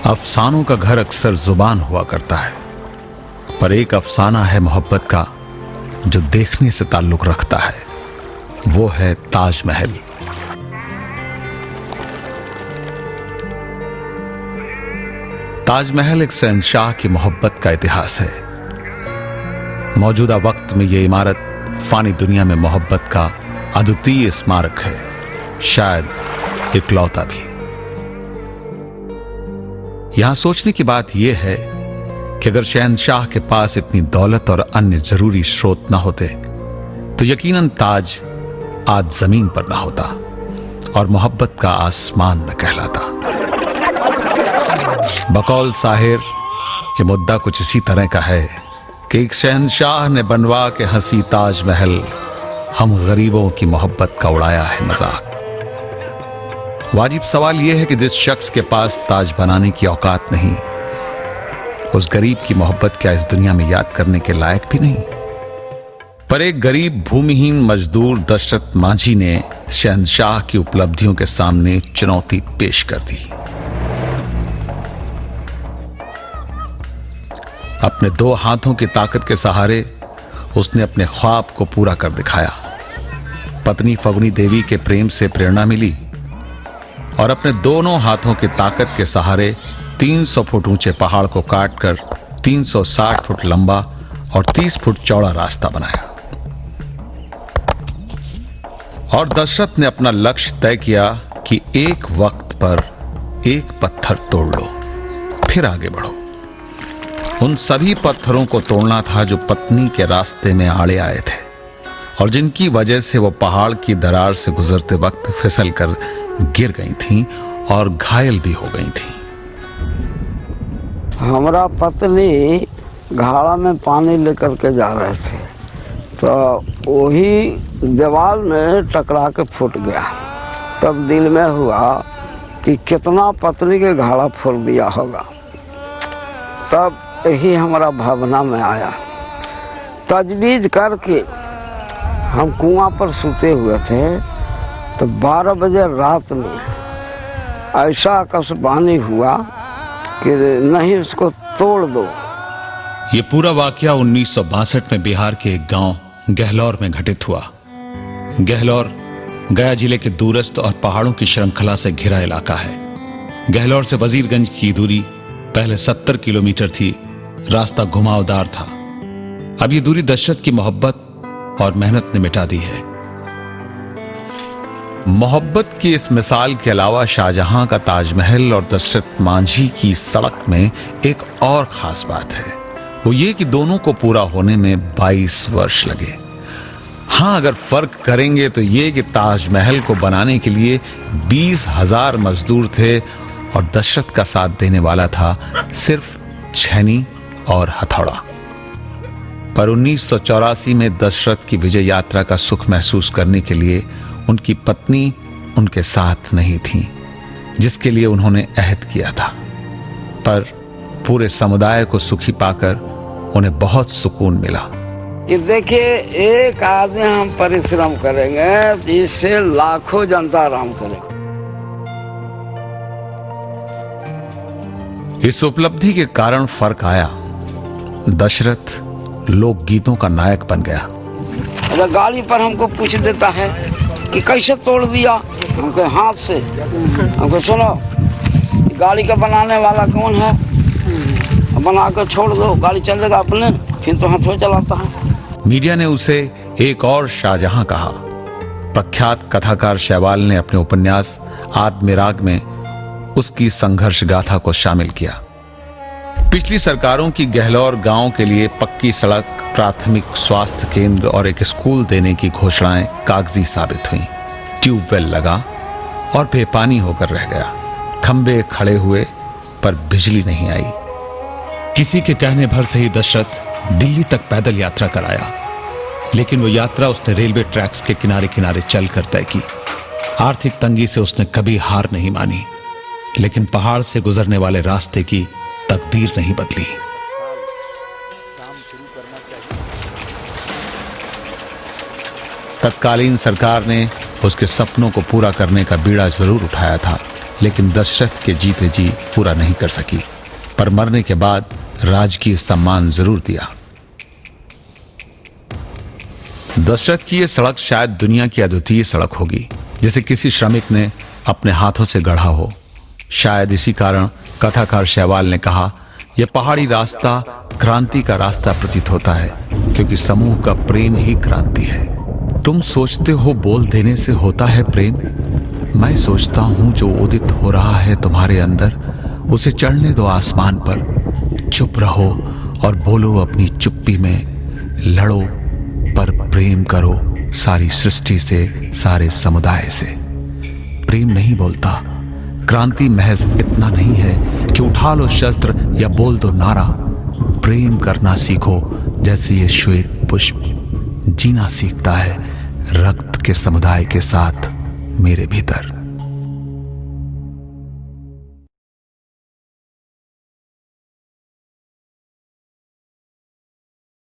अफसानों का घर अक्सर जुबान हुआ करता है, पर एक अफसाना है मोहब्बत का जो देखने से ताल्लुक रखता है। वो है ताजमहल। ताजमहल एक शहंशाह की मोहब्बत का इतिहास है। मौजूदा वक्त में यह इमारत फानी दुनिया में मोहब्बत का अद्वितीय स्मारक है, शायद इकलौता भी। यहां सोचने की बात यह है कि अगर शहंशाह के पास इतनी दौलत और अन्य जरूरी स्रोत न होते तो यकीनन ताज आज जमीन पर ना होता और मोहब्बत का आसमान न कहलाता। बकौल साहिर ये मुद्दा कुछ इसी तरह का है कि एक शहंशाह ने बनवा के हंसी ताजमहल हम गरीबों की मोहब्बत का उड़ाया है मजाक। वाजिब सवाल यह है कि जिस शख्स के पास ताज बनाने की औकात नहीं, उस गरीब की मोहब्बत क्या इस दुनिया में याद करने के लायक भी नहीं? पर एक गरीब भूमिहीन मजदूर दशरथ मांझी ने शहंशाह की उपलब्धियों के सामने चुनौती पेश कर दी। अपने दो हाथों की ताकत के सहारे उसने अपने ख्वाब को पूरा कर दिखाया। पत्नी फगुनी देवी के प्रेम से प्रेरणा मिली और अपने दोनों हाथों की ताकत के सहारे 300 फुट ऊंचे पहाड़ को काटकर 360 फुट लंबा और 30 फुट चौड़ा रास्ता बनाया। और दशरथ ने अपना लक्ष्य तय किया कि एक वक्त पर एक पत्थर तोड़ लो, फिर आगे बढ़ो। उन सभी पत्थरों को तोड़ना था जो पत्नी के रास्ते में आड़े आए थे और जिनकी वजह से वो पहाड़ की दरार से गुजरते वक्त फिसल कर गिर गई थीं और घायल भी हो गई थीं। हमारा पत्नी घाड़ा में पानी लेकर के जा रहे थे तो वही दीवार में टकरा के फूट गया। तब दिल में हुआ कि कितना पत्नी के घाड़ा फोड़ दिया होगा। तब यही हमारा भावना में आया। तजवीज करके हम कुआं पर सूते हुए थे तो 12 बजे रात में ऐसा आकाशवाणी हुआ कि नहीं उसको तोड़ दो। ये पूरा वाकया 1962 में बिहार के एक गांव गहलौर में घटित हुआ। गहलौर गया जिले के दूरस्थ और पहाड़ों की श्रृंखला से घिरा इलाका है। गहलौर से वजीरगंज की दूरी पहले 70 किलोमीटर थी। रास्ता घुमावदार था। अब ये दूरी दशरथ की मोहब्बत और मेहनत ने मिटा दी है। मोहब्बत की इस मिसाल के अलावा शाहजहां का ताजमहल और दशरथ मांझी की सड़क में एक और खास बात है। वो ये कि दोनों को पूरा होने में 22 वर्ष लगे। हां, अगर फर्क करेंगे तो ये कि ताजमहल को बनाने के लिए 20,000 मजदूर थे और दशरथ का साथ देने वाला था सिर्फ छेनी और हथौड़ा। पर 1984 में दशरथ की विजय यात्रा का सुख महसूस करने के लिए उनकी पत्नी उनके साथ नहीं थी, जिसके लिए उन्होंने अहद किया था। पर पूरे समुदाय को सुखी पाकर उन्हें बहुत सुकून मिला कि देखिए, एक आदमी हम परिश्रम करेंगे जिससे लाखों जनता आराम करेगी। इस उपलब्धि के कारण फर्क आया। दशरथ लोकगीतों का नायक बन गया। अगर गाड़ी पर हमको पूछ देता है कि कैसे तोड़ दिया, हमको हाथ से, हमको सुनो गाड़ी का बनाने वाला कौन है, बना कर छोड़ दो, गाड़ी चलेगा अपने, फिर तो हाथ में चलाता है। मीडिया ने उसे एक और शाहजहां कहा। प्रख्यात कथाकार शैवाल ने अपने उपन्यास आत्मराग में उसकी संघर्ष गाथा को शामिल किया। पिछली सरकारों की गहलौर गांव के लिए पक्की सड़क, प्राथमिक स्वास्थ्य केंद्र और एक स्कूल देने की घोषणाएं कागजी साबित हुई। ट्यूबवेल लगा और बेपानी होकर रह गया। खंबे खड़े हुए पर बिजली नहीं आई। किसी के कहने भर से ही दशरथ दिल्ली तक पैदल यात्रा कराया, लेकिन वो यात्रा उसने रेलवे ट्रैक्स के किनारे किनारे चलकर तय की। आर्थिक तंगी से उसने कभी हार नहीं मानी, लेकिन पहाड़ से गुजरने वाले रास्ते की तकदीर नहीं बदली। तत्कालीन सरकार ने उसके सपनों को पूरा करने का बीड़ा जरूर उठाया था, लेकिन दशरथ के जीते जी पूरा नहीं कर सकी, पर मरने के बाद राजकीय सम्मान जरूर दिया। दशरथ की यह सड़क शायद दुनिया की अद्वितीय सड़क होगी, जैसे किसी श्रमिक ने अपने हाथों से गढ़ा हो। शायद इसी कारण कथाकार शैवाल ने कहा, यह पहाड़ी रास्ता क्रांति का रास्ता प्रतीत होता है, क्योंकि समूह का प्रेम ही क्रांति है। तुम सोचते हो बोल देने से होता है प्रेम, मैं सोचता हूं जो उदित हो रहा है तुम्हारे अंदर, उसे चढ़ने दो आसमान पर। चुप रहो और बोलो अपनी चुप्पी में, लड़ो पर प्रेम करो सारी सृष्टि से, सारे समुदाय से। प्रेम नहीं बोलता। क्रांति महज इतना नहीं है कि उठा लो शस्त्र या बोल दो नारा। प्रेम करना सीखो जैसे ये श्वेत पुष्प जीना सीखता है रक्त के समुदाय के साथ मेरे भीतर।